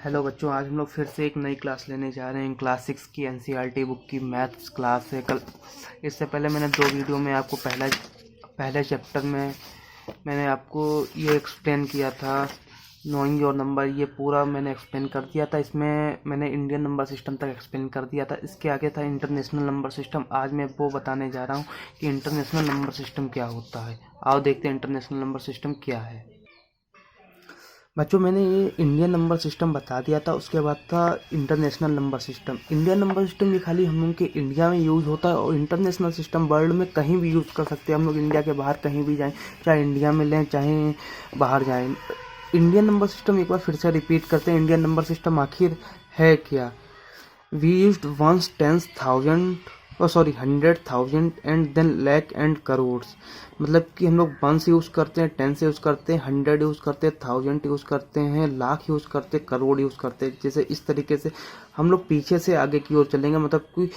Hello बच्चों, आज हम लोग फिर से एक नई क्लास लेने जा रहे हैं। क्लास 6 की एनसीईआरटी बुक की मैथ्स क्लास है। कल इससे पहले मैंने 2 वीडियो में आपको पहले चैप्टर में मैंने आपको ये एक्सप्लेन किया था, नोइंग योर नंबर। ये पूरा मैंने एक्सप्लेन कर दिया था। इसमें मैंने इंडियन नंबर सिस्टम तक एक्सप्लेन कर दिया था। इसके आगे था इंटरनेशनल नंबर सिस्टम। आज मैं वो बताने जा रहा हूँ कि इंटरनेशनल नंबर सिस्टम क्या होता है। आओ देखते हैं इंटरनेशनल नंबर सिस्टम क्या है। बच्चों, मैंने ये इंडियन नंबर सिस्टम बता दिया था। उसके बाद था international number system. Indian number system ये खाली हम लोग के इंडिया में यूज़ होता है, और इंटरनेशनल सिस्टम वर्ल्ड में कहीं भी यूज़ कर सकते हैं। हम लोग इंडिया के बाहर कहीं भी जाएं, चाहे इंडिया में लें चाहे बाहर जाएं। इंडियन नंबर सिस्टम एक बार फिर से रिपीट करते हैं। इंडियन नंबर सिस्टम आखिर है क्या? We used once tens thousand, 100,000 and then lakh and crores. मतलब कि हम लोग वंस यूज़ करते हैं, टेंस यूज़ करते हैं, 100 यूज़ करते हैं, 1000 यूज़ करते हैं, लाख यूज़ करते हैं, करोड़ यूज़ करते हैं। जैसे इस तरीके से हम लोग पीछे से आगे की ओर चलेंगे, मतलब कि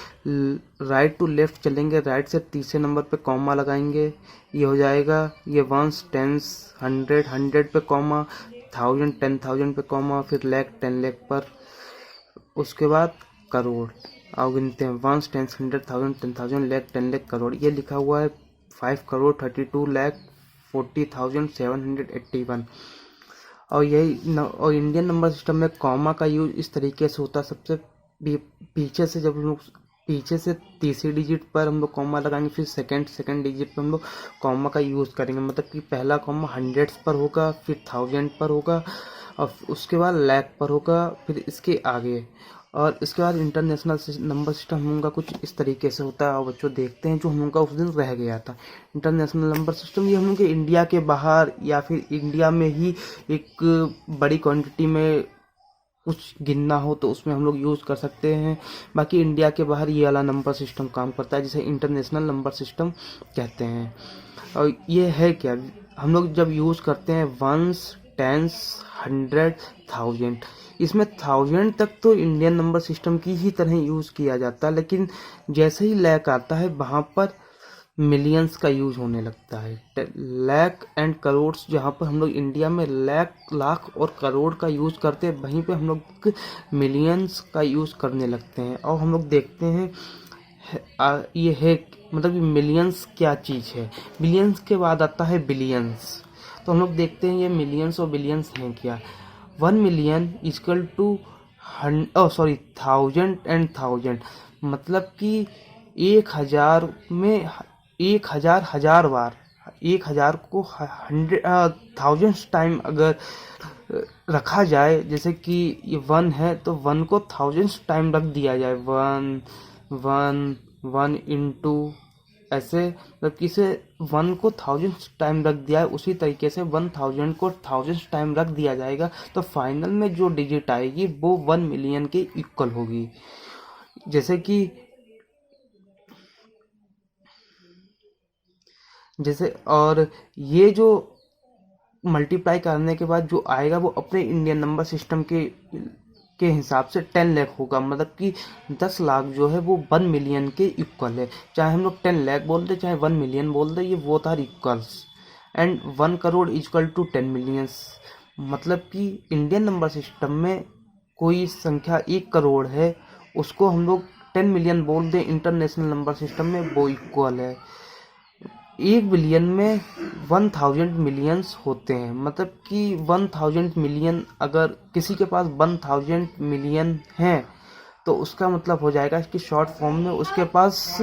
राइट टू लेफ्ट चलेंगे। राइट से तीसरे नंबर पे कॉमा लगाएंगे, ये हो जाएगा ये वंस, टेंस, 100 पे कॉमा, 1000 10,000 पे कॉमा, फिर लैख 10 लाख पर, उसके बाद करोड़। आओ गिनते हैं, 1 10 100,000 10,000 लाख 10 लाख करोड़। ये लिखा हुआ है 5,32,40,781। और और इंडियन नंबर सिस्टम में कॉमा का यूज इस तरीके से होता है। सबसे पीछे से जब हम लोग पीछे से तीसरी डिजिट पर हम लोग कॉमा लगाएंगे, फिर सेकंड डिजिट पर हम लोग कॉमा का यूज़ करेंगे। मतलब कि पहला कॉमा हंड्रेड्स पर होगा, फिर 1000 पर होगा, और उसके बाद लैख पर होगा, फिर इसके आगे। और इसके बाद इंटरनेशनल नंबर सिस्टम हम लोग का कुछ इस तरीके से होता है। और बच्चों देखते हैं जो हम लोग का उस दिन रह गया था। इंटरनेशनल नंबर सिस्टम ये हम लोग के इंडिया के बाहर या फिर इंडिया में ही एक बड़ी क्वांटिटी में कुछ गिनना हो तो उसमें हम लोग यूज़ कर सकते हैं। बाकी इंडिया के बाहर ये वाला नंबर सिस्टम काम करता है, जिसे इंटरनेशनल नंबर सिस्टम कहते हैं। और ये है क्या? हम लोग जब यूज़ करते हैं वंस, टेंस, 100, 1000, इसमें 1000 तक तो इंडियन नंबर सिस्टम की ही तरह यूज़ किया जाता है। लेकिन जैसे ही लैख आता है वहाँ पर मिलियंस का यूज होने लगता है। लैख एंड करोड्स, जहाँ पर हम लोग इंडिया में लैख, लाख और करोड़ का यूज करते हैं, वहीं पे हम लोग मिलियंस का यूज करने लगते हैं। और हम लोग देखते हैं ये है, मतलब कि मिलियंस क्या चीज़ है। बिलियंस के बाद आता है बिलियंस। तो हम लोग देखते हैं ये मिलियंस और बिलियंस हैं क्या। 1 मिलियन इक्वल टू 1000 एंड 1000, मतलब कि 1000 में 1000 बार, 1000 को 1000 टाइम अगर रखा जाए, जैसे कि ये 1 है तो 1 को 1000 टाइम रख दिया जाए, 1 1 1 इंटू ऐसे, मतलब कि इसे 1 को 1000 टाइम रख दिया है, उसी तरीके से 1000 को 1000 टाइम रख दिया जाएगा तो फाइनल में जो डिजिट आएगी वो 1 मिलियन के इक्वल होगी। जैसे और ये जो मल्टीप्लाई करने के बाद जो आएगा वो अपने इंडियन नंबर सिस्टम के हिसाब से 10 लाख होगा। मतलब कि 10 लाख जो है वो 1 मिलियन के इक्वल है। चाहे हम लोग 10 लाख बोल दे चाहे 1 मिलियन बोल दे, ये वो are equals. And 1 crore equal to 10 millions. मतलब कि इंडियन नंबर सिस्टम में कोई संख्या 1 करोड़ है, उसको हम लोग 10 मिलियन बोल दें, इंटरनेशनल नंबर सिस्टम में वो इक्वल है। 1 बिलियन में 1000 मिलियंस होते हैं। मतलब कि 1000 मिलियन, अगर किसी के पास 1000 मिलियन हैं तो उसका मतलब हो जाएगा कि शॉर्ट फॉर्म में उसके पास,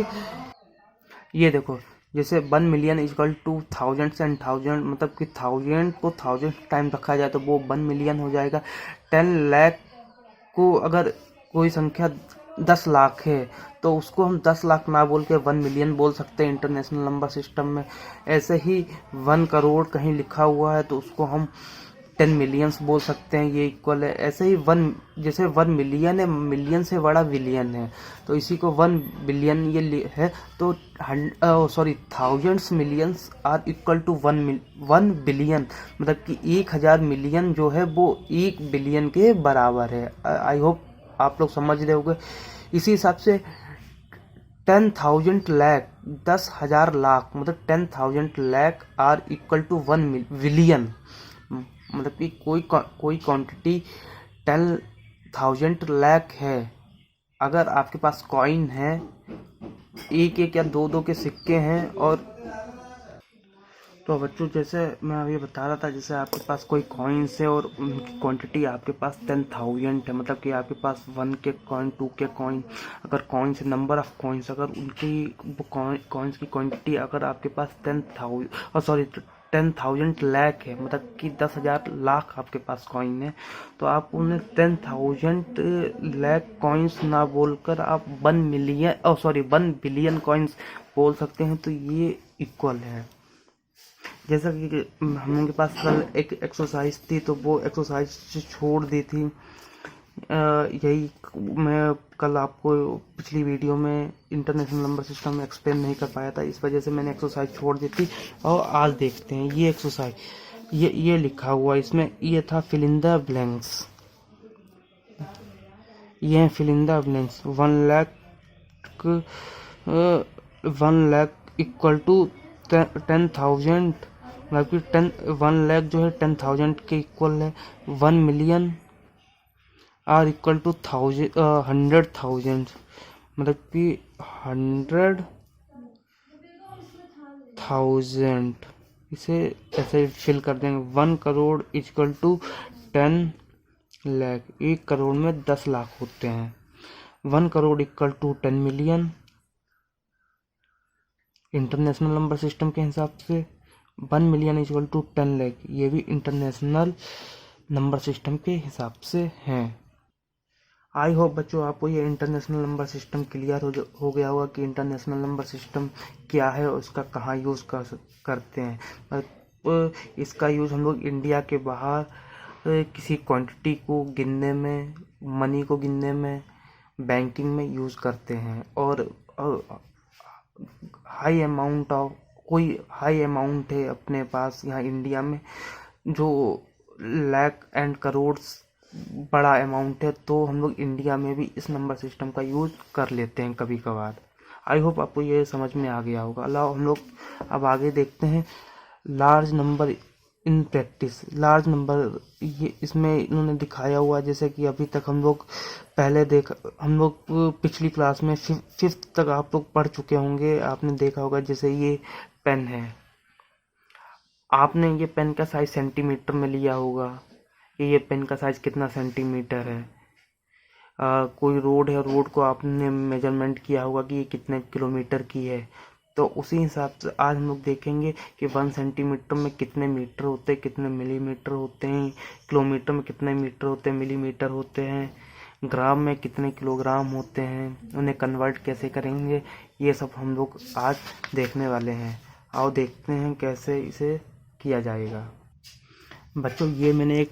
ये देखो, जैसे 1 मिलियन इक्वल टू 1000 एंड 1000, मतलब कि 1000 को 1000 टाइम रखा जाए तो वो 1 मिलियन हो जाएगा। 10 लाख को अगर कोई संख्या 10 लाख है तो उसको हम 10 लाख ना बोल के 1 मिलियन बोल सकते हैं इंटरनेशनल नंबर सिस्टम में। ऐसे ही 1 करोड़ कहीं लिखा हुआ है तो उसको हम 10 मिलियंस बोल सकते हैं, ये इक्वल है। ऐसे ही जैसे 1 मिलियन है, मिलियन से बड़ा बिलियन है, तो इसी को 1 बिलियन ये है। तो thousands millions are equal to 1 billion. मतलब कि 1000 मिलियन जो है वो 1 बिलियन के बराबर है। आई होप आप लोग समझ रहे होंगे। इसी हिसाब से 10,000 लाख, 10,000 लाख, मतलब 10,000 lakh are equal to 1 billion. मतलब कि कोई क्वांटिटी 10 1000 लाख है, अगर आपके पास कॉइन है, एक एक या दो दो के सिक्के हैं, और तो बच्चों जैसे मैं अभी बता रहा था, जैसे आपके पास कोई कॉइन्स है और उनकी क्वांटिटी आपके पास 10,000 है, मतलब कि आपके पास 1 के कॉइन, 2 के कॉइन, अगर कॉइन्स नंबर ऑफ कॉइन्स, अगर उनकी कॉइन्स की क्वांटिटी अगर आपके पास 10,000 लाख है, मतलब कि 10,000 लाख आपके पास कॉइन है, तो आप उन्हें 10,000 लाख कॉइन्स ना बोलकर आप 1 बिलियन कॉइन्स बोल सकते हैं। तो ये इक्वल है। जैसा कि हम लोग के पास कल एक एक्सरसाइज थी, तो वो एक्सरसाइज छोड़ दी थी। यही मैं कल आपको पिछली वीडियो में इंटरनेशनल नंबर सिस्टम एक्सप्लेन नहीं कर पाया था, इस वजह से मैंने एक्सरसाइज छोड़ दी थी। और आज देखते हैं ये एक्सरसाइज। ये लिखा हुआ इसमें, ये था फिल इन द ब्लैंक्स। ये है fill in the blanks. 1 lakh equal to 10,000, मतलब कि 1 लाख जो है 10,000 के इक्वल है। 1 मिलियन आर इक्वल टू 100,000, मतलब कि 100,000। इसे ऐसे फिल कर देंगे। 1 करोड़ इक्वल टू 10 लाख। 1 करोड़ में 10 लाख होते हैं। 1 crore equal to 10 million international number system के हिसाब से। 1 मिलियन इक्वल टू 10 लाख, ये भी इंटरनेशनल नंबर सिस्टम के हिसाब से हैं। आई होप बच्चों आपको ये इंटरनेशनल नंबर सिस्टम क्लियर हो गया होगा कि इंटरनेशनल नंबर सिस्टम क्या है और उसका कहाँ यूज़ करते हैं। इसका यूज़ हम लोग इंडिया के बाहर किसी क्वांटिटी को गिनने में, मनी को गिनने में, बैंकिंग में यूज़ करते हैं। और हाई अमाउंट ऑफ, कोई हाई अमाउंट है अपने पास यहाँ इंडिया में, जो लाख एंड करोड़ बड़ा अमाउंट है, तो हम लोग इंडिया में भी इस नंबर सिस्टम का यूज़ कर लेते हैं कभी कभार। आई होप आपको ये समझ में आ गया होगा। अलावा हम लोग अब आगे देखते हैं large number in practice. Large number, ये इसमें इन्होंने दिखाया हुआ, जैसे कि अभी तक हम लोग हम लोग पिछली क्लास में 5th तक आप लोग पढ़ चुके होंगे। आपने देखा होगा, जैसे ये पेन है, आपने ये पेन का साइज सेंटीमीटर में लिया होगा कि ये पेन का साइज कितना सेंटीमीटर है। कोई रोड है, रोड को आपने मेजरमेंट किया होगा कि ये कितने किलोमीटर की है। तो उसी हिसाब से आज हम लोग देखेंगे कि 1 सेंटीमीटर में कितने मीटर होते हैं, कितने मिलीमीटर होते हैं, किलोमीटर में कितने मीटर होते हैं, मिलीमीटर होते हैं, ग्राम में कितने किलोग्राम होते हैं, उन्हें कन्वर्ट कैसे करेंगे, ये सब हम लोग आज देखने वाले हैं। आओ देखते हैं कैसे इसे किया जाएगा। बच्चों ये मैंने एक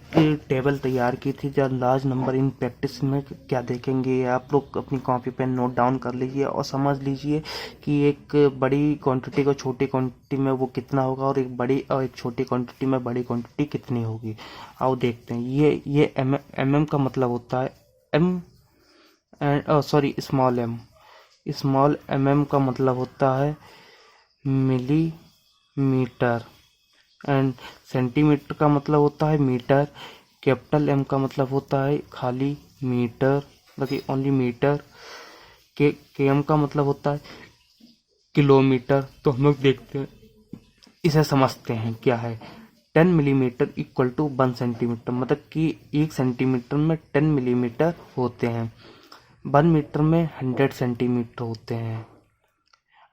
टेबल तैयार की थी, जब लार्ज नंबर इन प्रैक्टिस में क्या देखेंगे। आप लोग अपनी कॉपी पेन नोट डाउन कर लीजिए और समझ लीजिए कि एक बड़ी क्वांटिटी को छोटी क्वांटिटी में वो कितना होगा, और एक छोटी क्वांटिटी में बड़ी क्वांटिटी कितनी होगी। आओ देखते हैं। ये एम का मतलब होता है एम, स्मॉल एम। स्मॉल का मतलब होता है मिलीमीटर, एंड सेंटीमीटर का मतलब होता है मीटर। कैपिटल एम का मतलब होता है खाली मीटर, मतलब ओनली मीटर। के एम का मतलब होता है किलोमीटर। तो हम लोग देखते हैं, इसे समझते हैं क्या है। 10 मिलीमीटर इक्वल टू 1 सेंटीमीटर, मतलब कि 1 सेंटीमीटर में 10 मिलीमीटर होते हैं। 1 मीटर में 100 सेंटीमीटर होते हैं।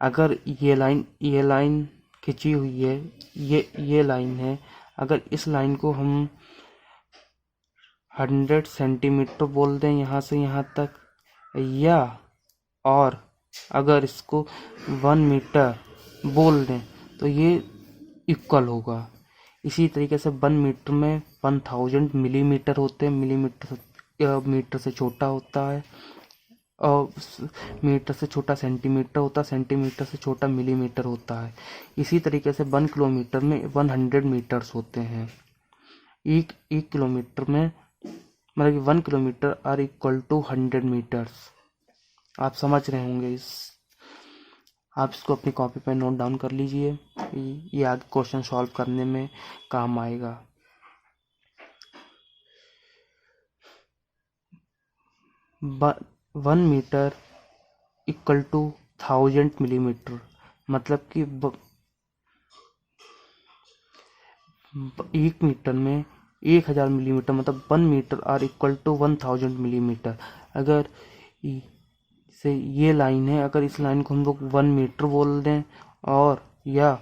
अगर ये लाइन खिंची हुई है, ये लाइन है, अगर इस लाइन को हम 100 सेंटीमीटर बोल दें यहाँ से यहाँ तक, या और अगर इसको 1 मीटर बोल दें, तो ये इक्वल होगा। इसी तरीके से 1 मीटर में 1000 मिलीमीटर होते हैं। मीटर से छोटा होता है, और मीटर से छोटा सेंटीमीटर होता है, सेंटीमीटर से छोटा मिलीमीटर होता है। इसी तरीके से 1 किलोमीटर में 100 मीटर्स होते हैं। एक किलोमीटर में, मतलब कि 1 kilometre are equal to 100 metres. आप समझ रहे होंगे आप इसको अपनी कॉपी पे नोट डाउन कर लीजिए, ये आगे क्वेश्चन सॉल्व करने में काम आएगा। 1 मीटर इक्वल टू 1000 मिलीमीटर, मतलब कि 1 मीटर में 1000 मिलीमीटर, मतलब 1 metre are equal to 1000 millimetre. अगर से ये लाइन है, अगर इस लाइन को हम लोग 1 मीटर बोल दें और या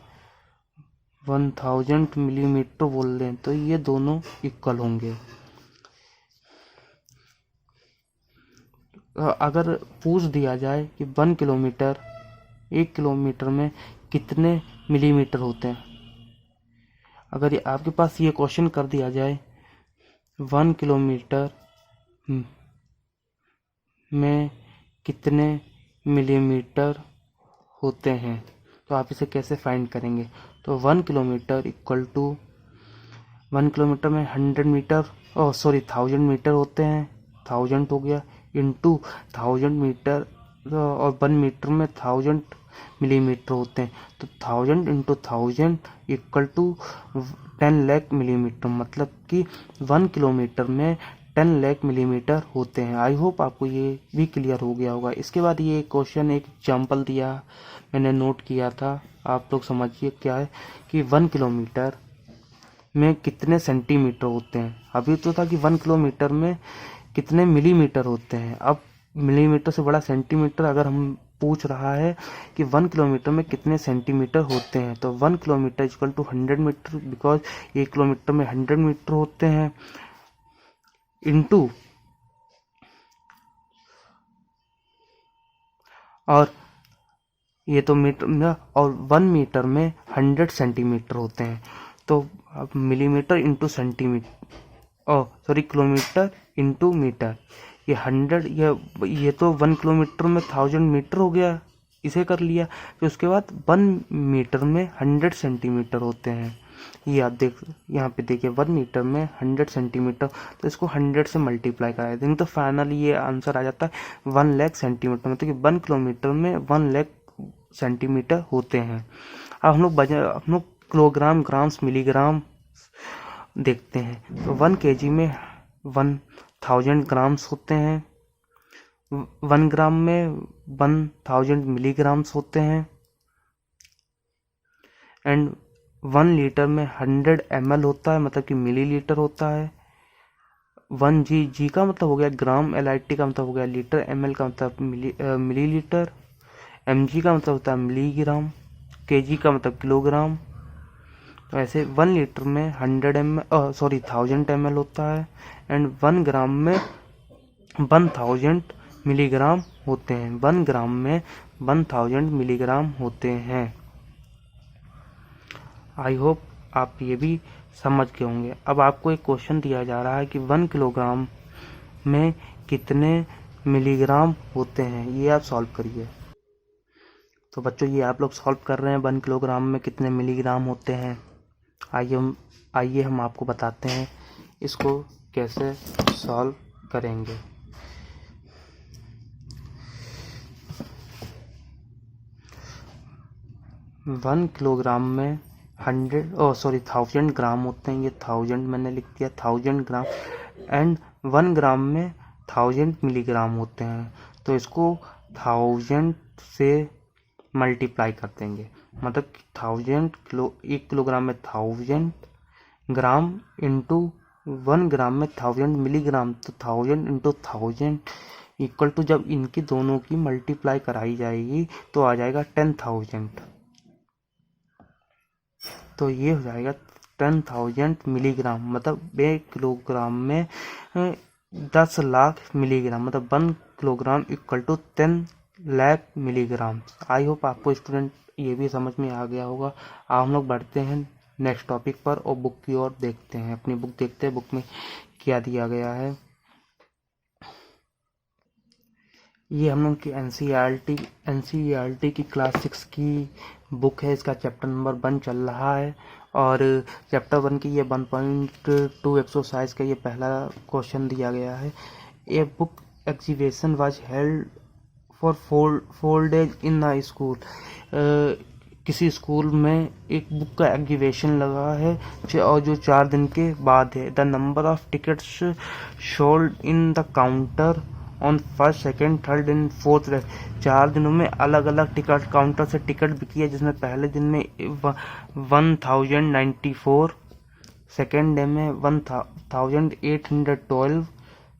1000 मिलीमीटर बोल दें तो ये दोनों इक्वल होंगे। अगर पूछ दिया जाए कि 1 किलोमीटर, 1 किलोमीटर में कितने मिलीमीटर होते हैं, अगर ये आपके पास ये क्वेश्चन कर दिया जाए 1 किलोमीटर में कितने मिलीमीटर होते हैं, तो आप इसे कैसे फाइंड करेंगे। तो 1 किलोमीटर इक्वल टू 1 किलोमीटर में 100 मीटर 1000 मीटर होते हैं, 1000 हो गया, इंटू 1000 मीटर और 1 मीटर में 1000 मिलीमीटर होते हैं, तो 1000 into 1000 equal to 10 lakh millimetre, मतलब कि 1 किलोमीटर में 10 लाख मिलीमीटर होते हैं। आई होप आपको ये भी क्लियर हो गया होगा। इसके बाद ये क्वेश्चन एक एग्जाम्पल दिया, मैंने नोट किया था, आप लोग समझिए क्या है कि 1 किलोमीटर में कितने सेंटीमीटर होते हैं। अभी तो था कि 1 किलोमीटर में कितने मिलीमीटर होते हैं, अब मिलीमीटर से बड़ा सेंटीमीटर अगर हम पूछ रहा है कि 1 किलोमीटर में कितने सेंटीमीटर होते हैं, तो 1 kilometre equal to 100 metre, because 1 kilometre में 100 मीटर होते हैं, इंटू और ये तो मीटर में, और 1 मीटर में 100 सेंटीमीटर होते हैं, तो अब millimetre into centimetre, kilometre into metre, ये 100, ये तो 1 किलोमीटर में 1000 मीटर हो गया, इसे कर लिया। फिर उसके बाद 1 मीटर में 100 सेंटीमीटर होते हैं, ये आप देख यहाँ पे देखिए 1 मीटर में 100 सेंटीमीटर, तो इसको 100 से मल्टीप्लाई करा देंगे तो फाइनली ये आंसर आ जाता है 1 लाख सेंटीमीटर, मतलब कि 1 किलोमीटर में 1 लाख सेंटीमीटर होते हैं। अब हम लोग किलोग्राम, ग्राम्स, मिलीग्राम देखते हैं, तो 1 केजी में 1000 ग्राम्स होते हैं, 1 ग्राम में 1000 मिलीग्राम्स होते हैं, एंड 1 लीटर में 100 ml होता है, मतलब कि मिलीलीटर होता है। 1 जी का मतलब हो गया ग्राम, LIT का मतलब हो गया लीटर, ML का मतलब मिलीलीटर, MG का मतलब होता है मिलीग्राम, KG का मतलब किलोग्राम। तो ऐसे 1 लीटर में 1000 ml होता है, एंड 1 ग्राम में 1000 मिलीग्राम होते हैं, 1 ग्राम में 1000 मिलीग्राम होते हैं। आई होप आप ये भी समझ गए होंगे। अब आपको एक क्वेश्चन दिया जा रहा है कि 1 किलोग्राम में कितने मिलीग्राम होते हैं, ये आप सॉल्व करिए। तो बच्चों ये आप लोग सॉल्व कर रहे हैं 1 किलोग्राम में कितने मिलीग्राम होते हैं। आइए हम आपको बताते हैं इसको कैसे सॉल्व करेंगे। वन किलोग्राम में 1000 ग्राम होते हैं, ये 1000 मैंने लिख दिया, 1000 ग्राम, एंड 1 ग्राम में 1000 मिलीग्राम होते हैं, तो इसको 1000 से मल्टीप्लाई कर देंगे, मतलब 1 किलोग्राम में 1000 ग्राम इंटू 1 ग्राम में 1000 मिलीग्राम, तो 1000 इंटू 1000 इक्वल टू, जब इनकी दोनों की मल्टीप्लाई कराई जाएगी तो आ जाएगा 10,000, तो ये हो जाएगा 10,000 मिलीग्राम, मतलब 1 किलोग्राम में 10 लाख मिलीग्राम, मतलब 1 kilogram equal to 10 lakh milligram. I hope आपको स्टूडेंट ये भी समझ में आ गया होगा। अब हम लोग बढ़ते हैं नेक्स्ट टॉपिक पर और बुक की ओर देखते हैं, अपनी बुक देखते हैं बुक में क्या दिया गया है। ये हम लोग की एनसीईआरटी की क्लास 6 की बुक है, इसका चैप्टर नंबर 1 चल रहा है, और चैप्टर 1 की ये 1.2 एक्सरसाइज का ये पहला क्वेश्चन दिया गया है। A book exhibition was held for 4 days in the school. किसी स्कूल में एक बुक का एग्जीबिशन लगा है और जो 4 दिन के बाद है। The number of tickets sold in the counter on first, second, third and fourth day. 4 दिनों में अलग अलग टिकट काउंटर से टिकट बिकी है, जिसमें पहले दिन में 1094, सेकेंड डे में 1812,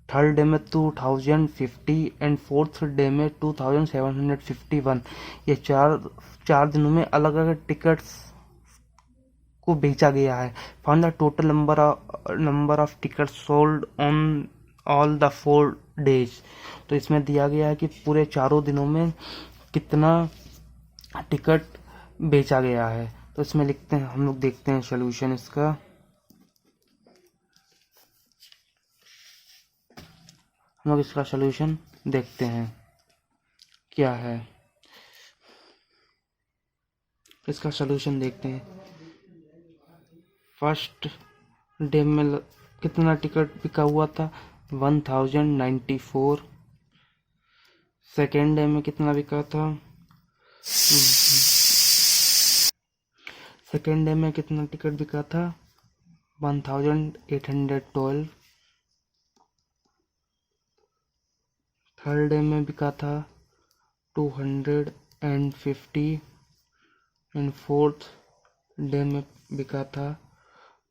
थर्ड डे में 2050 एंड फोर्थ डे में 2751। ये चार दिनों में अलग अलग टिकट्स को बेचा गया है। Find the total number of ticket sold on all the 4 days. तो इसमें दिया गया है कि पूरे चारों दिनों में कितना टिकट बेचा गया है। तो इसमें लिखते हैं, हम लोग देखते हैं सोल्यूशन इसका। हम लोग इसका सोल्यूशन देखते हैं क्या है। इसका सोल्यूशन देखते हैं। फर्स्ट डे में कितना टिकट बिका हुआ था? 1094। सेकेंड डे में कितना बिका था? सेकेंड डे में कितना टिकट बिका था? 1812। थर्ड डे में बिका था 250 एंड फोर्थ डे में बिका था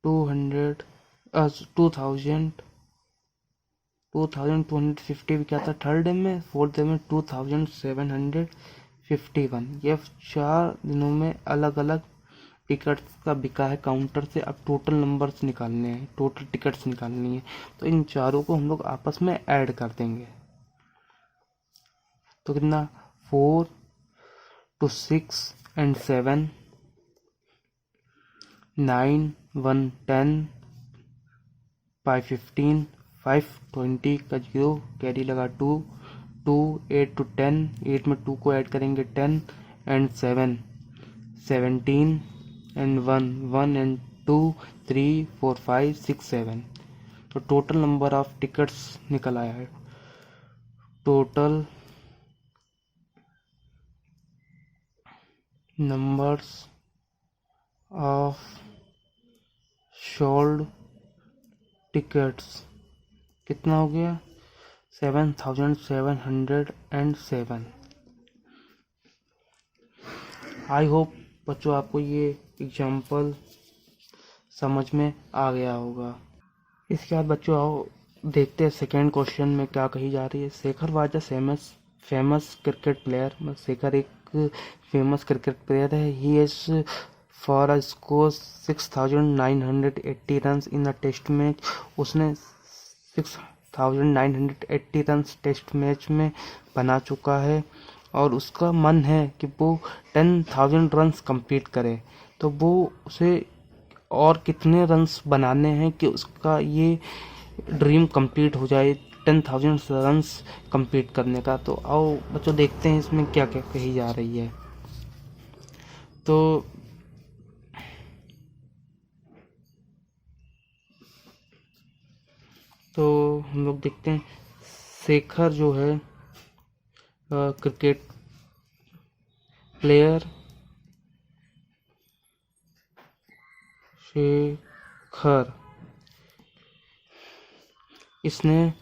2250 बिका था थर्ड डे में। फोर्थ डे में 2751। ये 4 दिनों में अलग अलग टिकट्स का बिका है काउंटर से। अब टोटल नंबर्स निकालने हैं, टोटल टिकट्स निकालनी है। तो इन चारों को हम लोग आपस में ऐड कर देंगे। तो कितना? 4 to 6 and 7, 9, 1, 10, 5, 15, 5, 20 का 0 कैरी लगा 2, 2, 8 to 10, 8 में 2 को ऐड करेंगे 10 and 7, 17 and 1, 1 and 2, 3, 4, 5, 6, 7। तो टोटल नंबर ऑफ टिकट्स निकल आया है। Total numbers of sold tickets कितना हो गया? 7707। आई होप बच्चों आपको ये एग्जाम्पल समझ में आ गया होगा। इसके बाद बच्चों आओ देखते हैं सेकेंड क्वेश्चन में क्या कही जा रही है। Shekhar was a famous cricket player. Shekhar एक फेमस क्रिकेट प्लेयर है। He is for a score 6980 run in a test match. उसने 6980 रन टेस्ट मैच में बना चुका है और उसका मन है कि वो 10,000 रन्स कंप्लीट करे। तो वो उसे और कितने रन्स बनाने हैं कि उसका ये ड्रीम कंप्लीट हो जाए, 10,000 रन्स कंप्लीट करने का। तो आओ बच्चों देखते हैं इसमें क्या क्या कही जा रही है। तो हम लोग देखते हैं शेखर जो है क्रिकेट प्लेयर शेखर, इसने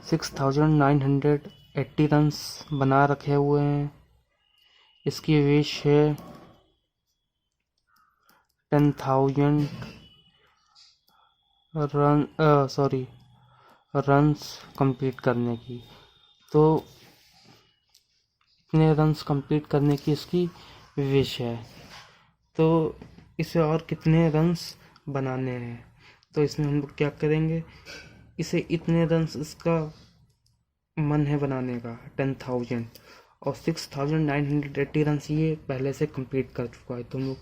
6980 रन्स बना रखे हुए हैं। इसकी विश है 10,000 रन्स कंप्लीट करने की। तो इतने रन्स कंप्लीट करने की इसकी विश है। तो इसे और कितने रन्स बनाने हैं? तो इसमें हम लोग क्या करेंगे, इसे इतने रन्स इसका मन है बनाने का 10,000 और 6980 रन्स ये पहले से कंप्लीट कर चुका है। तो हम लोग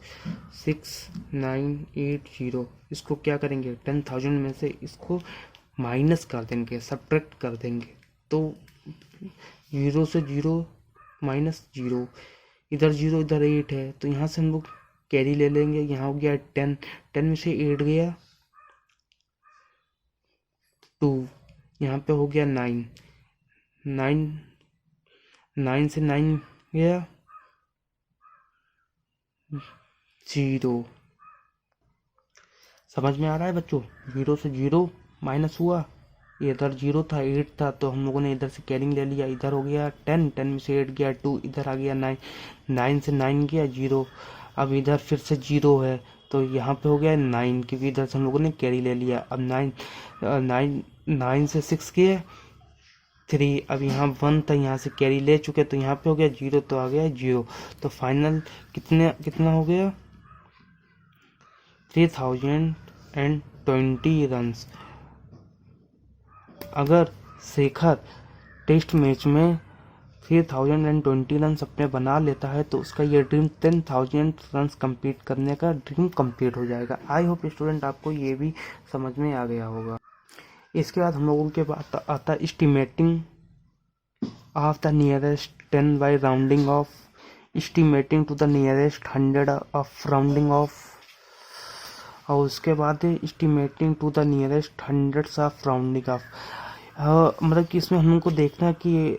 6980 इसको क्या करेंगे, 10,000 में से इसको माइनस कर देंगे, सब्ट्रैक्ट कर देंगे। तो 0 से 0 माइनस 0, इधर 0 इधर 8 है तो यहाँ से हम लोग कैरी ले लेंगे। यहाँ हो गया 10, 10 में से 8 गया 2, यहाँ पे हो गया 9, 9 से 9 गया 0। समझ में आ रहा है बच्चों? 0 से 0 माइनस हुआ इधर 0 था, 8 था, तो हम लोगों ने इधर से कैरिंग ले लिया, इधर हो गया 10, 10 में से 8 गया 2, इधर आ गया 9, 9 से 9 गया 0। अब इधर फिर से 0 है, तो यहाँ पे हो गया 9, क्योंकि इधर से हम लोगों ने कैरी ले लिया। अब 9 से 6 गया 3, अब यहाँ 1 था, यहाँ से कैरी ले चुके, तो यहाँ पे हो गया 0, तो आ गया 0। तो फाइनल कितना हो गया 3020 रन्स। अगर शेखर टेस्ट मैच में 3020 रन्स अपने बना लेता है तो उसका ये ड्रीम 10,000 रन्स कंप्लीट करने का ड्रीम कंप्लीट हो जाएगा। आई होप स्टूडेंट आपको ये भी समझ में आ गया होगा। इसके बाद हम लोगों के पास आता है estimating of the nearest 10 by rounding off, estimating to the nearest 100 of rounding off, और उसके बाद estimating to the nearest 100 of rounding off. मतलब कि इसमें हम लोग को देखना है कि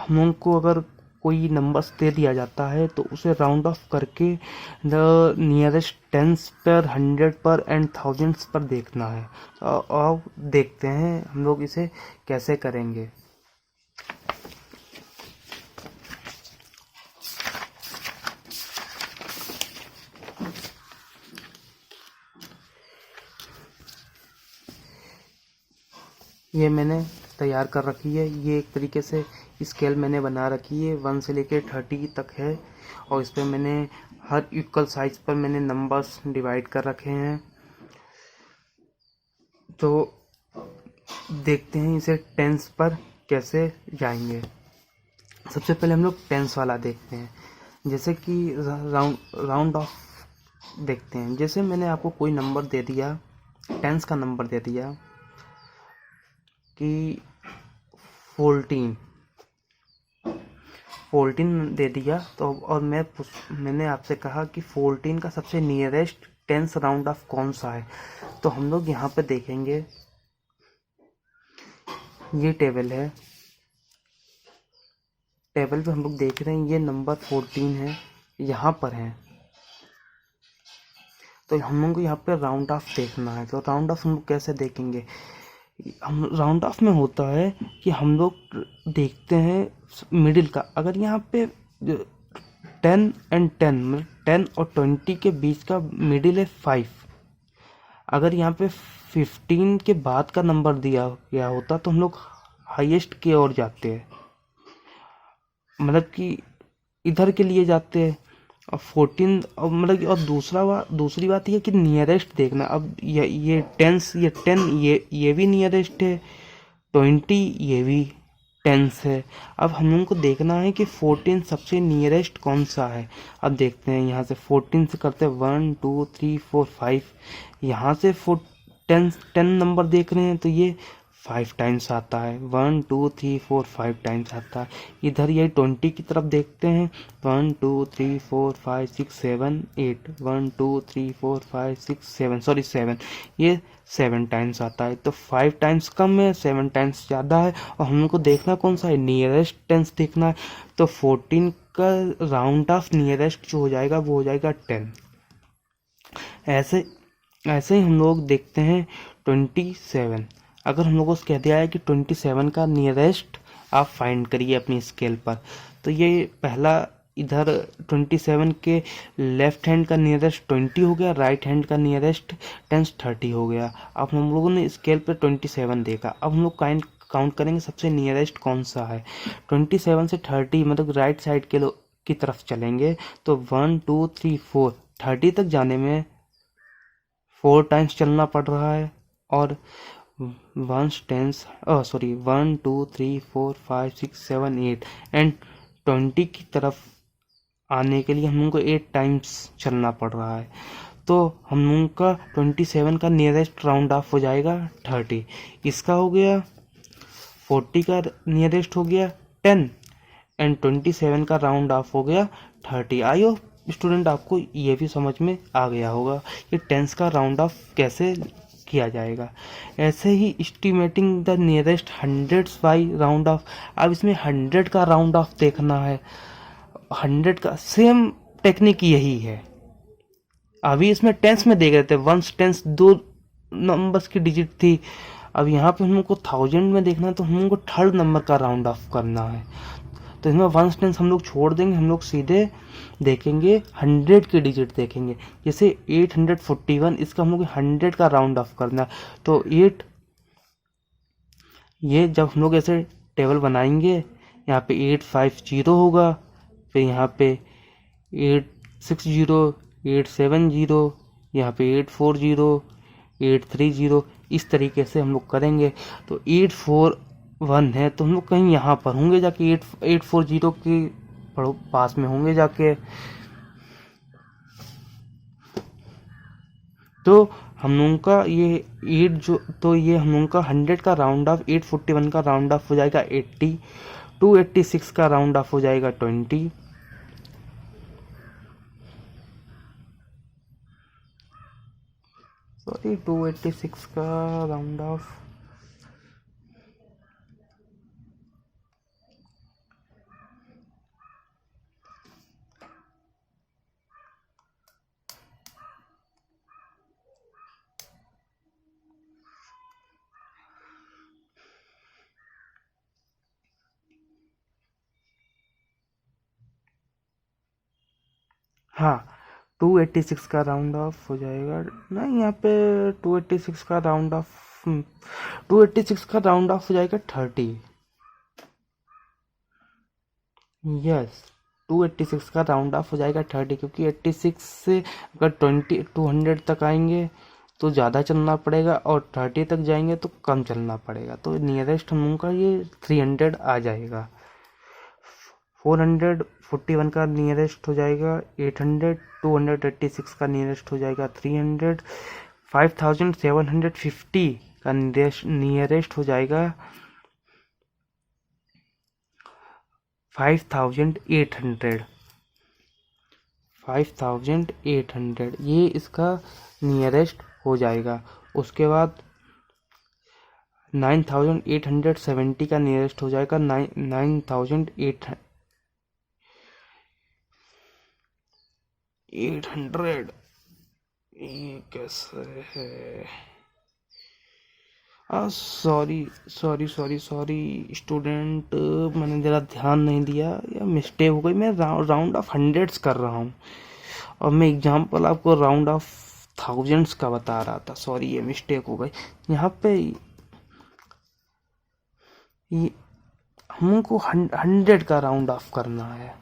हम लोग को अगर कोई नंबर्स दे दिया जाता है तो उसे राउंड ऑफ करके द नियरेस्ट टेंस पर, 100 पर एंड थाउजेंड्स पर देखना है। और देखते हैं हम लोग इसे कैसे करेंगे। ये मैंने तैयार कर रखी है, ये एक तरीके से स्केल मैंने बना रखी है, 1 से लेकर 30 तक है, और इस पर मैंने हर इक्वल साइज पर मैंने नंबर्स डिवाइड कर रखे हैं। तो देखते हैं इसे टेंस पर कैसे जाएंगे। सबसे पहले हम लोग टेंस वाला देखते हैं, जैसे कि राउंड ऑफ देखते हैं। जैसे मैंने आपको कोई नंबर दे दिया, टेंस का नंबर दे दिया कि 14 दे दिया, तो और मैंने आपसे कहा कि 14 का सबसे नियरेस्ट टेंस राउंड ऑफ कौन सा है। तो हम लोग यहाँ पे देखेंगे, ये टेबल है, टेबल पे हम लोग देख रहे हैं ये नंबर 14 है, यहाँ पर है, तो हम लोग को यहाँ पे राउंड ऑफ देखना है। तो राउंड ऑफ हम लोग कैसे देखेंगे, हम राउंड ऑफ में होता है कि हम लोग देखते हैं मिडिल का। अगर यहाँ पे 10 एंड 10 मतलब 10 और 20 के बीच का मिडिल है 5, अगर यहाँ पे 15 के बाद का नंबर दिया गया होता तो हम लोग हाईएस्ट की ओर जाते हैं, मतलब कि इधर के लिए जाते हैं। और 14 और मतलब कि, और दूसरी बात यह कि नियरेस्ट देखना। अब ये 10 ये भी नियरेस्ट है, 20 ये भी 10 है। अब हम लोगों को देखना है कि 14 सबसे नियरेस्ट कौन सा है। अब देखते हैं, यहाँ से 14 से करते हैं 1 2 3 4 5, यहाँ से 10 नंबर देख रहे हैं तो ये 5 टाइम्स आता है, 1 2 3 4 5 टाइम्स आता है। इधर ये 20 की तरफ देखते हैं, 1 2 3 4 5 6 7 8, 1 2 3 4 5 6 7 सॉरी 7, ये 7 टाइम्स आता है। तो 5 टाइम्स कम है, 7 टाइम्स ज़्यादा है, और हम लोग को देखना कौन सा है, नियरेस्ट टेंस देखना है। तो 14 का राउंड ऑफ नियरेस्ट जो हो जाएगा वो हो जाएगा 10। ऐसे ही हम लोग देखते हैं 27। अगर हम लोगों को कह दिया है कि 27 का नियरेस्ट आप फाइंड करिए अपनी स्केल पर, तो ये पहला इधर 27 के लेफ्ट हैंड का नियरेस्ट 20 हो गया, राइट हैंड का नियरेस्ट टेंस 30 हो गया। अब हम लोगों ने स्केल पर 27 देखा, अब हम लोग काउंट करेंगे सबसे नियरेस्ट कौन सा है। 27 से 30 मतलब राइट साइड की तरफ चलेंगे, तो 1 2 3 4 30 तक जाने में 4 टाइम्स चलना पड़ रहा है, और 1 2 3 4 5 6 7 8 एंड 20 की तरफ आने के लिए हम लोगों को 8 टाइम्स चलना पड़ रहा है। तो हम लोगों का 27 का नियरेस्ट राउंड ऑफ हो जाएगा 30, इसका हो गया 40 का नियरेस्ट हो गया 10 एंड 27 का राउंड ऑफ हो गया 30। आई होप स्टूडेंट आपको ये भी समझ में आ गया होगा कि टेंस का राउंड ऑफ कैसे किया जाएगा। ऐसे ही estimating the nearest hundreds by round off. अब इसमें 100 का राउंड ऑफ देखना है, 100 का सेम टेक्निक यही है। अभी इसमें टेंस में देख रहे थे, वंस टेंस 2 नंबर्स की डिजिट थी, अब यहाँ पे हम लोग को 1000 में देखना है, तो हम लोग को थर्ड नंबर का राउंड ऑफ करना है। तो इसमें 1 टेंस हम लोग छोड़ देंगे, हम लोग सीधे देखेंगे 100 के डिजिट देखेंगे। जैसे 841, इसका हम लोग 100 का राउंड ऑफ करना है। तो 8, ये जब हम लोग ऐसे टेबल बनाएंगे, यहाँ पे 850 होगा, फिर यहाँ पे 860, 870, यहाँ पे 840, 830, इस तरीके से हम लोग करेंगे। तो 841 है, तो हम लोग कहीं यहाँ पर होंगे जाके, 840 के पास में होंगे जाके। तो हम लोगों का ये 8 जो, तो ये हम लोगों का 100 का राउंड ऑफ, 841 का राउंड ऑफ हो जाएगा 80, 286 का राउंड ऑफ हो जाएगा 20, सॉरी 286 का राउंड ऑफ, हाँ 286 का राउंड ऑफ हो जाएगा, नहीं यहाँ पे 286 का राउंड ऑफ, 286 का राउंड ऑफ हो जाएगा 30, यस 286 का राउंड ऑफ हो जाएगा 30, क्योंकि 86 से अगर 200 तक आएंगे तो ज़्यादा चलना पड़ेगा, और 30 तक जाएंगे तो कम चलना पड़ेगा। तो नियरेस्ट हम लोगों का ये 300 आ जाएगा। 441 का नियरेस्ट हो जाएगा 800, 286 का नियरेस्ट हो जाएगा 300, 5750 का नियरेस्ट हो जाएगा 5800, 5800 ये इसका नियरेस्ट हो जाएगा। उसके बाद 9870 का नियरेस्ट हो जाएगा 9800, ये कैसे है, sorry sorry sorry sorry student, मैंने ज़रा ध्यान नहीं दिया, या मिस्टेक हो गई। मैं राउंड ऑफ हंड्रेड्स कर रहा हूँ, और मैं एग्जांपल आपको राउंड ऑफ थाउजेंड्स का बता रहा था। सॉरी, ये मिस्टेक हो गई। यहाँ पे ये हमको 100 का राउंड ऑफ करना है,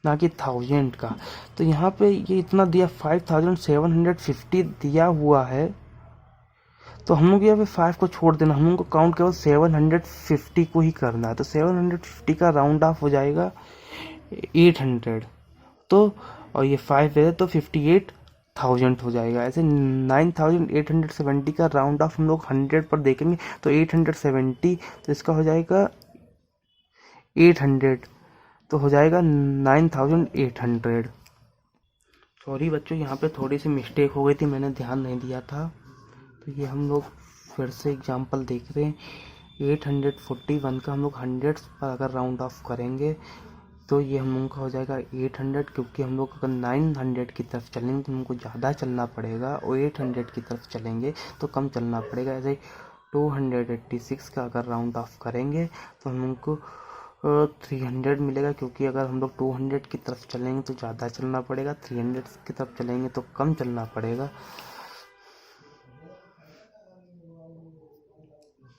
ना कि 1000 का। तो यहाँ पे ये इतना दिया 5750 दिया हुआ है, तो हम लोग यहाँ पे 5 को छोड़ देना, हम लोग को काउंट केवल 750 को ही करना है। तो 750 का राउंड ऑफ हो जाएगा 800, तो और ये 5 है तो 58,000 हो जाएगा। ऐसे 9870 का राउंड ऑफ हम लोग 100 पर देखेंगे, तो 870, तो इसका हो जाएगा 800, तो हो जाएगा 9800। सॉरी बच्चों, यहाँ पे थोड़ी सी मिस्टेक हो गई थी, मैंने ध्यान नहीं दिया था। तो ये हम लोग फिर से एग्जांपल देख रहे हैं। 841 का हम लोग 100 पर अगर राउंड ऑफ करेंगे, तो ये हम लोग का हो जाएगा 800, क्योंकि हम लोग अगर 900 की तरफ चलेंगे तो हमको ज़्यादा चलना पड़ेगा, और 800 की तरफ चलेंगे तो कम चलना पड़ेगा। ऐसे 286 का अगर राउंड ऑफ करेंगे तो हम लोग को 300 मिलेगा, क्योंकि अगर हम लोग 200 की तरफ चलेंगे तो ज़्यादा चलना पड़ेगा, 300 की तरफ चलेंगे तो कम चलना पड़ेगा।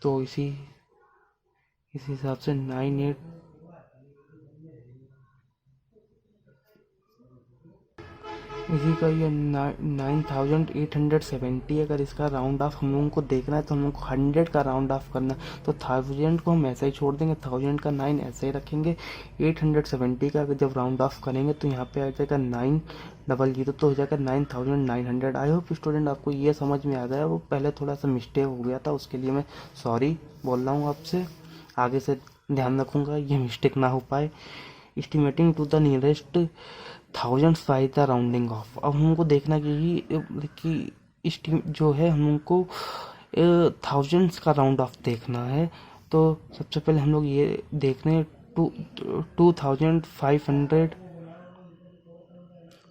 तो इसी हिसाब से 9870, अगर इसका राउंड ऑफ हम लोगों को देखना है तो हम लोग को 100 का राउंड ऑफ करना है। तो 1000 को हम ऐसे ही छोड़ देंगे, 1000 का 9 ऐसे ही रखेंगे। 870 का जब राउंड ऑफ करेंगे तो यहाँ पे आ जाएगा 900, तो हो जाएगा 9900। आई होप स्टूडेंट आपको ये समझ में आ गया। वो पहले थोड़ा सा मिस्टेक हो गया था, उसके लिए मैं सॉरी बोल रहा हूँ आपसे। आगे से ध्यान रखूँगा ये मिस्टेक ना हो पाए। Estimating to the nearest thousands by the rounding off. अब हमको देखना कि जो है हमको थाउजेंड्स का राउंड ऑफ देखना है। तो सबसे पहले हम लोग ये देख रहे हैं 2500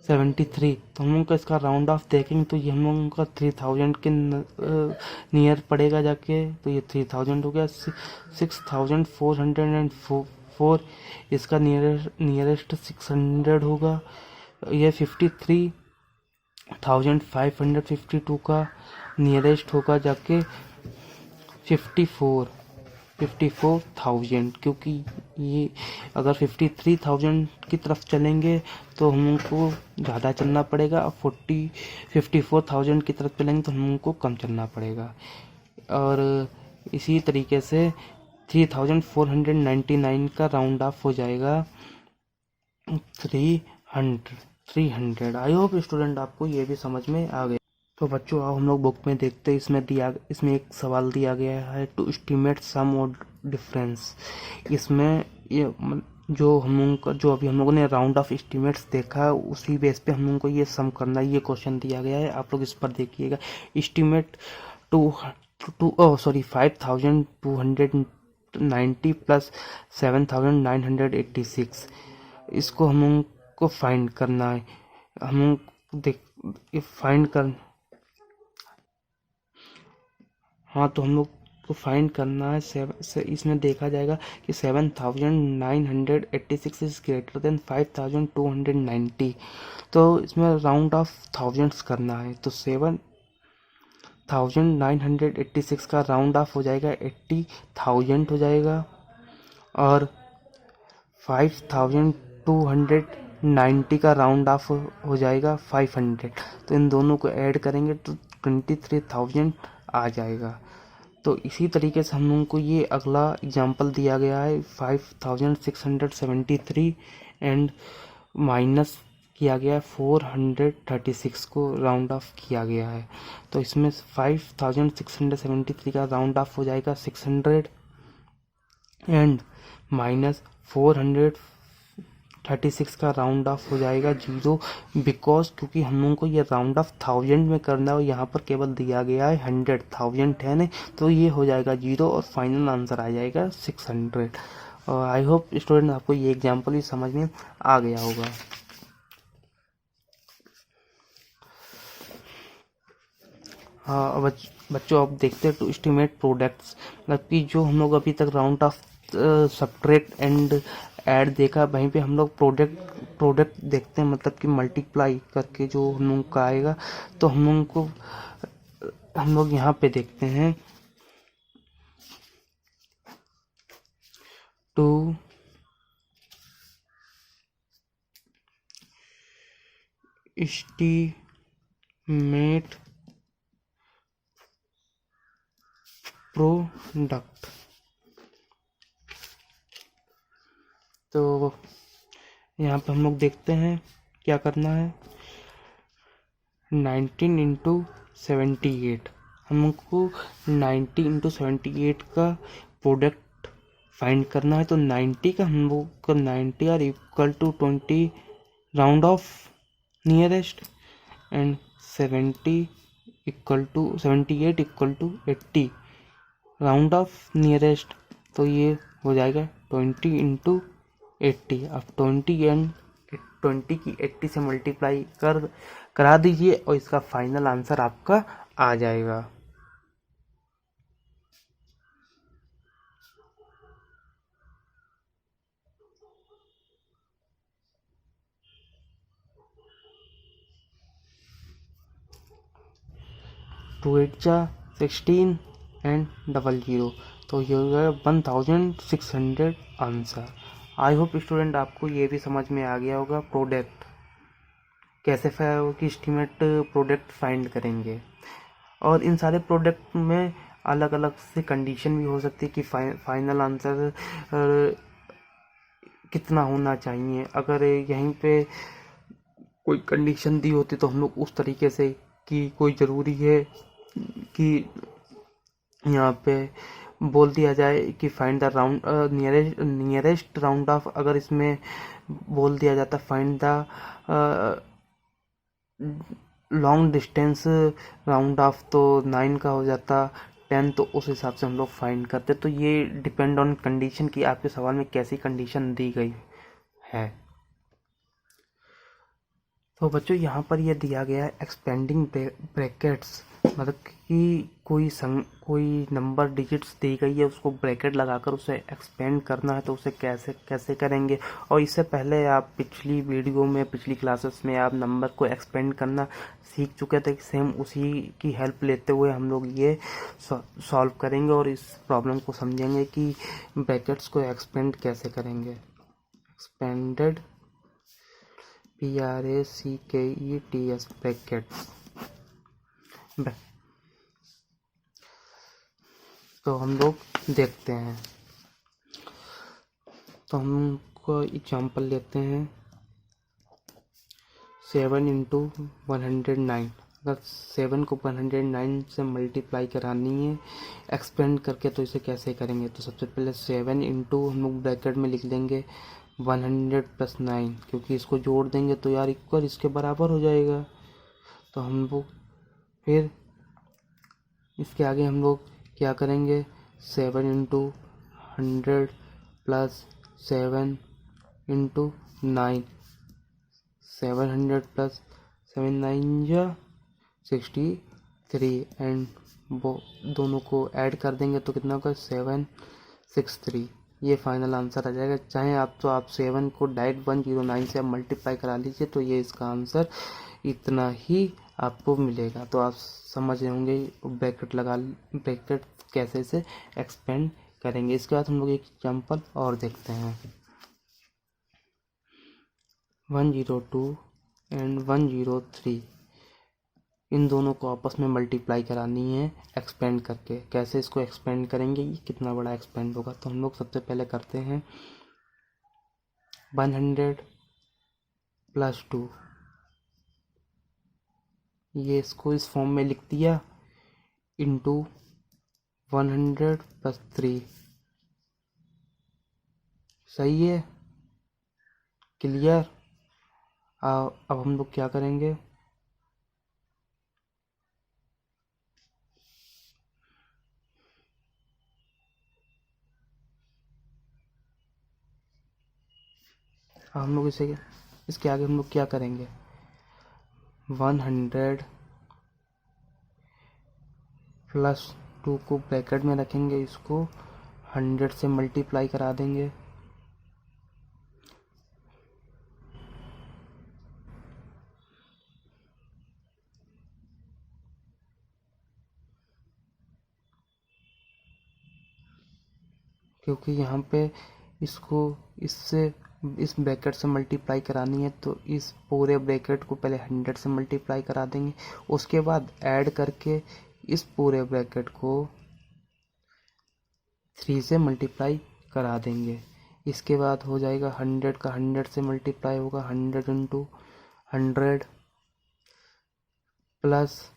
73, तो हम लोग का इसका राउंड ऑफ देखेंगे तो ये हम लोगों का 3000 के नियर पड़ेगा जाके, तो ये 3000 हो गया। 6404, इसका नियरेस्ट 600 होगा। ये 53,552 का नियरेस्ट होगा जाके 54,000, क्योंकि ये अगर 53,000 की तरफ चलेंगे तो हमको ज़्यादा चलना पड़ेगा, और 54,000 की तरफ चलेंगे तो हमको कम चलना पड़ेगा। और इसी तरीके से 3,499 का राउंड ऑफ हो जाएगा 300। आई होप स्टूडेंट आपको ये भी समझ में आ गया। तो बच्चों आओ हम लोग बुक में देखते हैं, इसमें एक सवाल दिया गया है टू एस्टिमेट सम और डिफरेंस। इसमें ये जो अभी हम लोगों ने राउंड ऑफ एस्टिमेट्स देखा, उसी बेस पे हम लोगों को ये सम करना है। ये क्वेश्चन दिया गया है, आप लोग इस पर देखिएगा। एस्टिमेट टू 5,290 प्लस 7,986, इसको हम लोग को फाइंड करना है। हम लोग देख फाइंड कर हाँ, तो हम लोग को फाइंड करना है। इसमें देखा जाएगा कि 7,986 इज ग्रेटर देन 5,290, तो इसमें राउंड ऑफ थाउजेंड्स करना है। तो 7,986 का राउंड ऑफ हो जाएगा 80,000 हो जाएगा, और 5,290 का राउंड ऑफ हो जाएगा 500। तो इन दोनों को ऐड करेंगे तो 23,000 आ जाएगा। तो इसी तरीके से हम लोगों को ये अगला एग्जांपल दिया गया है 5,673 एंड माइनस किया गया है 436 को राउंड ऑफ किया गया है। तो इसमें 5,673 का राउंड ऑफ हो जाएगा 600 एंड माइनस 436 का राउंड ऑफ हो जाएगा 0, बिकॉज क्योंकि हम लोगों को ये राउंड ऑफ 1000 में करना है और यहाँ पर केवल दिया गया है 100,000 है नहीं, तो ये हो जाएगा 0 और फाइनल आंसर आ जाएगा 600। और आई होप स्टूडेंट आपको ये एग्जाम्पल ही समझ में आ गया होगा। हाँ बच्चों आप देखते हैं टू एस्टिमेट प्रोडक्ट्स, मतलब कि जो हम लोग अभी तक round of subtract and add देखा, वहीं पे हम लोग प्रोडक्ट देखते हैं, मतलब कि मल्टीप्लाई करके जो हम लोग का आएगा। तो हम लोग यहाँ पे देखते हैं टू एस्टिमेट प्रोडक्ट, तो यहाँ पे हम लोग देखते हैं क्या करना है। 19 इंटू 78, हम लोग को 90 इंटू 78 का प्रोडक्ट फाइंड करना है। तो 90 का हम लोग का 90 are equal to 20 round off nearest, and 78 equal to 80 round off nearest. तो ये हो जाएगा 20 इंटू 80। अब 20 की 80 से मल्टीप्लाई करा दीजिए और इसका फाइनल आंसर आपका आ जाएगा। टू 8 जा 16 एंड 00, तो ये हो गया 1600 आंसर। आई होप स्टूडेंट आपको ये भी समझ में आ गया होगा प्रोडक्ट कैसे की एस्टीमेट प्रोडक्ट फाइंड करेंगे। और इन सारे प्रोडक्ट में अलग अलग से कंडीशन भी हो सकती है कि फाइनल आंसर कितना होना चाहिए। अगर यहीं पे कोई कंडीशन दी होती तो हम लोग उस तरीके से कि कोई ज़रूरी है कि यहाँ पे बोल दिया जाए कि find the round nearest round of, अगर इसमें बोल दिया जाता find the long distance round of, तो 9 का हो जाता 10, तो उस हिसाब से हम लोग फाइंड करते। तो ये डिपेंड ऑन कंडीशन की आपके सवाल में कैसी कंडीशन दी गई है। तो बच्चों यहाँ पर ये दिया गया है एक्सपेंडिंग ब्रैकेट्स, मतलब कि कोई नंबर डिजिट्स दी गई है, उसको ब्रैकेट लगाकर उसे एक्सपेंड करना है, तो उसे कैसे कैसे करेंगे। और इससे पहले आप पिछली वीडियो में, पिछली क्लासेस में आप नंबर को एक्सपेंड करना सीख चुके थे। सेम उसी की हेल्प लेते हुए हम लोग ये सॉल्व करेंगे और इस प्रॉब्लम को समझेंगे कि ब्रैकेट्स को एक्सपेंड कैसे करेंगे। Expanded BRACKETS brackets. तो हम लोग देखते हैं, तो हमको एग्जाम्पल लेते हैं 7 इंटू 109। अगर 7 को 109 से मल्टीप्लाई करानी है एक्सपेंड करके, तो इसे कैसे करेंगे। तो सबसे पहले 7 इंटू हम लोग ब्रैकेट में लिख देंगे 100 + 9, क्योंकि इसको जोड़ देंगे तो यार इक्वल इसके बराबर हो जाएगा। तो हम लोग फिर इसके आगे हम लोग क्या करेंगे, 7 इंटू 100 + 7 इंटू 9, 700 + 7 9 जा 63, एंड वो दोनों को ऐड कर देंगे तो कितना होगा 763। ये फाइनल आंसर आ जाएगा। चाहे आप 7 को डायरेक्ट 109 से आप मल्टीप्लाई करा लीजिए, तो ये इसका आंसर इतना ही आपको मिलेगा। तो आप समझ रहे होंगे ब्रैकेट कैसे से एक्सपेंड करेंगे। इसके बाद हम लोग एक एग्जाम्पल और देखते हैं। 102 एंड 103, इन दोनों को आपस में मल्टीप्लाई करानी है एक्सपेंड करके। कैसे इसको एक्सपेंड करेंगे, ये कितना बड़ा एक्सपेंड होगा। तो हम लोग सबसे पहले करते हैं 100 + 2, ये इसको इस फॉर्म में लिख दिया, इंटू 100 + 3। सही है, क्लियर। अब हम लोग क्या करेंगे, हम लोग इसके आगे हम लोग क्या करेंगे, 100 + 2 को ब्रैकेट में रखेंगे, इसको 100 से मल्टीप्लाई करा देंगे, क्योंकि यहाँ पे इसको इससे इस ब्रैकेट से मल्टीप्लाई करानी है, तो इस पूरे ब्रैकेट को पहले 100 से मल्टीप्लाई करा देंगे, उसके बाद ऐड करके इस पूरे ब्रैकेट को 3 से मल्टीप्लाई करा देंगे। इसके बाद हो जाएगा 100 का 100 से मल्टीप्लाई होगा, 100 इंटू 100 प्लस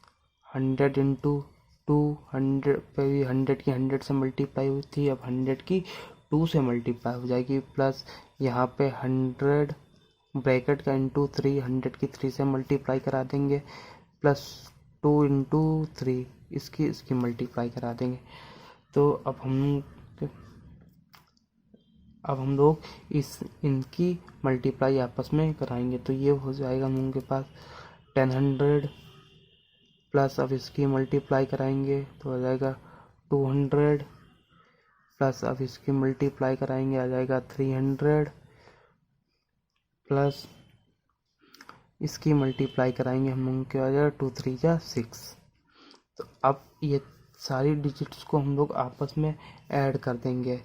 100 इंटू 200, पहले 100 की 100 से मल्टीप्लाई हुई थी, अब 100 की 2 से मल्टीप्लाई हो जाएगी, प्लस यहाँ पे 100 ब्रैकेट का इंटू 3, 100 की 3 से मल्टीप्लाई करा देंगे, प्लस 2 इंटू 3 इसकी मल्टीप्लाई करा देंगे। तो अब हम लोग इनकी मल्टीप्लाई आपस में कराएंगे, तो ये हो जाएगा हम लोगों के पास 1000 प्लस, अब इसकी मल्टीप्लाई कराएंगे तो हो जाएगा 200, प्लस अब इसकी मल्टीप्लाई कराएंगे आ जाएगा 300, प्लस इसकी मल्टीप्लाई कराएंगे हम लोग क्या आ जाएगा 2 3 जा 6। तो अब ये सारी डिजिट्स को हम लोग आपस में ऐड कर देंगे,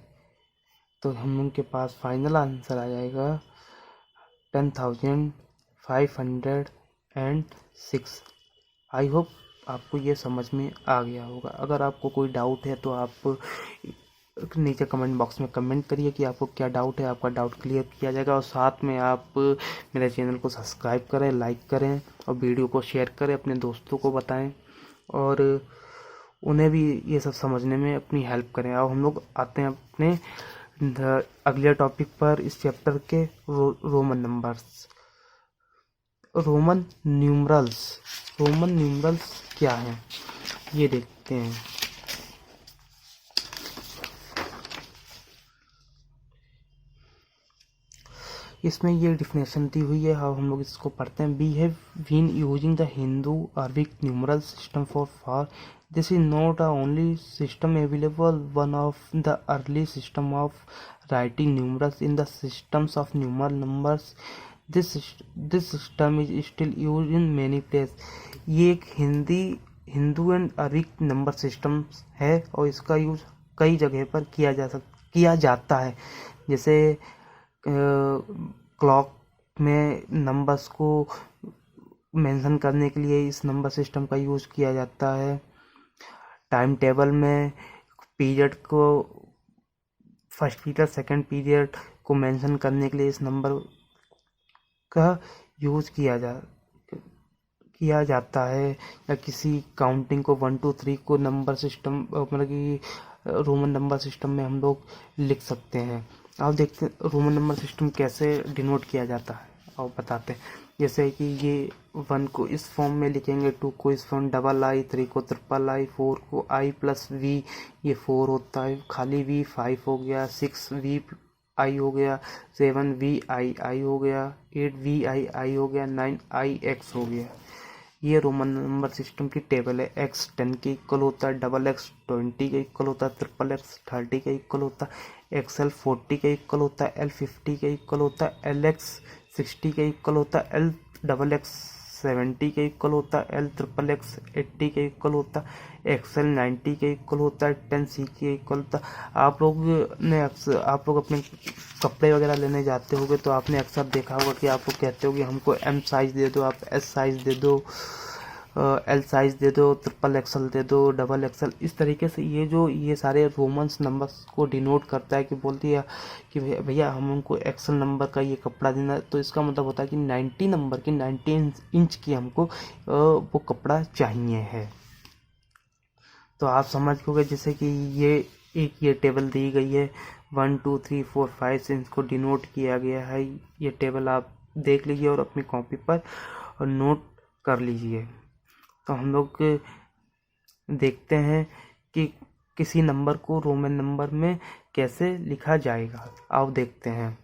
तो हम लोग के पास फाइनल आंसर आ जाएगा 10,506। आई होप आपको ये समझ में आ गया होगा। अगर आपको कोई डाउट है तो आप नीचे कमेंट बॉक्स में कमेंट करिए कि आपको क्या डाउट है, आपका डाउट क्लियर किया जाएगा। और साथ में आप मेरे चैनल को सब्सक्राइब करें, लाइक करें और वीडियो को शेयर करें, अपने दोस्तों को बताएं और उन्हें भी ये सब समझने में अपनी हेल्प करें। अब हम लोग आते हैं अपने अगले टॉपिक पर, इस चैप्टर के रोमन नंबर्स, रोमन न्यूमरल्स क्या हैं ये देखते हैं। इसमें ये डिफिनेशन दी हुई है, हम लोग इसको पढ़ते हैं। We have been using the Hindu Arabic numeral system for far. This is not a only system available, one of the early system of writing numerals in the systems of numeral numbers. This system is still use in many place. ये एक Hindu and Arabic number system है और इसका use कई जगह पर किया जाता है। जैसे क्लॉक में नंबर्स को मेंशन करने के लिए इस नंबर सिस्टम का यूज किया जाता है। टाइम टेबल में पीरियड को, फर्स्ट पीरियड सेकंड पीरियड को मेंशन करने के लिए इस नंबर का यूज किया जाता है। या किसी काउंटिंग को 1 2 3 को नंबर सिस्टम मतलब कि रोमन नंबर सिस्टम में हम लोग लिख सकते हैं। आप देखते हैं रोमन नंबर सिस्टम कैसे डिनोट किया जाता है और बताते हैं। जैसे कि ये 1 को इस फॉर्म में लिखेंगे, 2 को इस फॉर्म II, 3 को III, 4 को I+V, ये 4 होता है खाली V, 5 हो गया, 6 VI हो गया, 7 VII हो गया, 8 VII हो गया, 9 IX हो गया। ये रोमन नंबर सिस्टम की टेबल है। X 10 के इक्वल होता है, XX 20 के इक्वल होता है, XXX 30 के इक्वल होता है, XL 40 के इक्वल होता है, L 50 के इक्वल होता है, LX 60 के इक्वल होता है, LXXX 70 के इक्वल होता है, LXXX 80 के इक्वल होता है, XL 90 के इक्वल होता है, 10C के इक्वल होता है। आप लोग अपने कपड़े वगैरह लेने जाते होगे तो आपने अक्सर देखा होगा कि आप लोग कहते हो कि हमको M साइज़ दे दो, आप S साइज़ दे दो, L साइज़ दे दो, XXXL दे दो, XXL। इस तरीके से ये सारे रोमन्स नंबर्स को डिनोट करता है कि बोल दिया कि भैया हमको एक्सल नंबर का ये कपड़ा देना, तो इसका मतलब होता है कि 90 नंबर की 90 इंच की हमको वो कपड़ा चाहिए है। तो आप समझ गए जैसे कि ये टेबल दी गई है, 1 2 3 4 5 से इसको डिनोट किया गया है। ये टेबल आप देख लीजिए और अपनी कॉपी पर नोट कर लीजिए। तो हम लोग देखते हैं कि किसी नंबर को रोमन नंबर में कैसे लिखा जाएगा। आओ देखते हैं।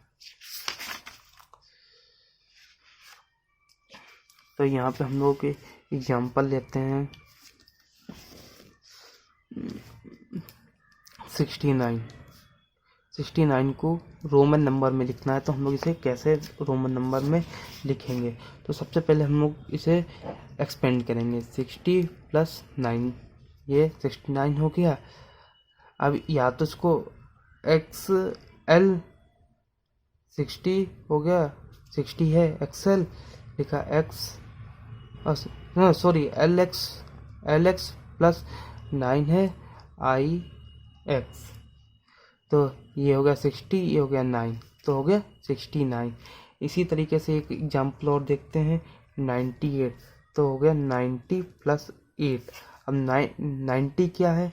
तो यहाँ पे हम लोग एग्जाम्पल लेते हैं। 69 को रोमन नंबर में लिखना है, तो हम लोग इसे कैसे रोमन नंबर में लिखेंगे। तो सबसे पहले हम लोग इसे एक्सपेंड करेंगे। 60 + 9, ये 69 हो गया। अब या तो इसको XL 60 हो गया, 60 है, XL लिखा, LX + 9 है, IX। तो ये हो गया 60, ये हो गया 9, तो हो गया 69। इसी तरीके से एक एग्जाम्पल और देखते हैं। 98, तो हो गया 90 + 8। अब 90 क्या है,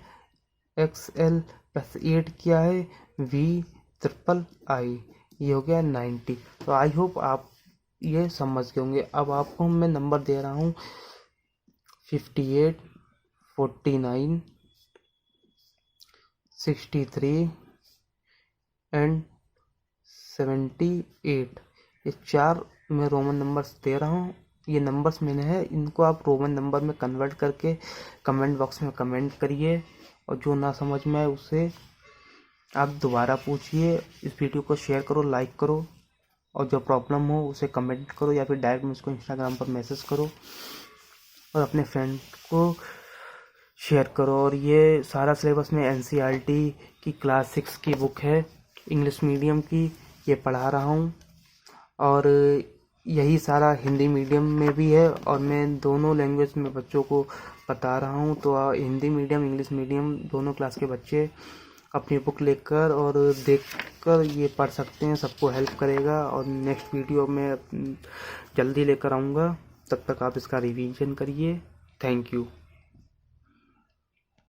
XL + 8 क्या है, VIII, ये हो गया 90। तो आई होप आप ये समझ गए होंगे। अब आपको मैं नंबर दे रहा हूँ 58, 49, 63 एंड 78। ये 4 मैं रोमन नंबर्स दे रहा हूँ। ये नंबर्स मैंने है, इनको आप रोमन नंबर में कन्वर्ट करके कमेंट बॉक्स में कमेंट करिए, और जो ना समझ में आए उसे आप दोबारा पूछिए। इस वीडियो को शेयर करो, लाइक करो, और जो प्रॉब्लम हो उसे कमेंट करो या फिर डायरेक्ट मुझको इंस्टाग्राम पर मैसेज करो और अपने फ्रेंड को शेयर करो। और ये सारा सिलेबस में NCERT की क्लास 6 की बुक है, इंग्लिश मीडियम की, ये पढ़ा रहा हूँ। और यही सारा हिंदी मीडियम में भी है, और मैं दोनों लैंग्वेज में बच्चों को बता रहा हूँ। तो हिंदी मीडियम, इंग्लिश मीडियम दोनों क्लास के बच्चे अपनी बुक लेकर और देखकर ये पढ़ सकते हैं, सबको हेल्प करेगा। और नेक्स्ट वीडियो में जल्दी लेकर आऊँगा, तब तक आप इसका रिवीजन करिए। Thank you.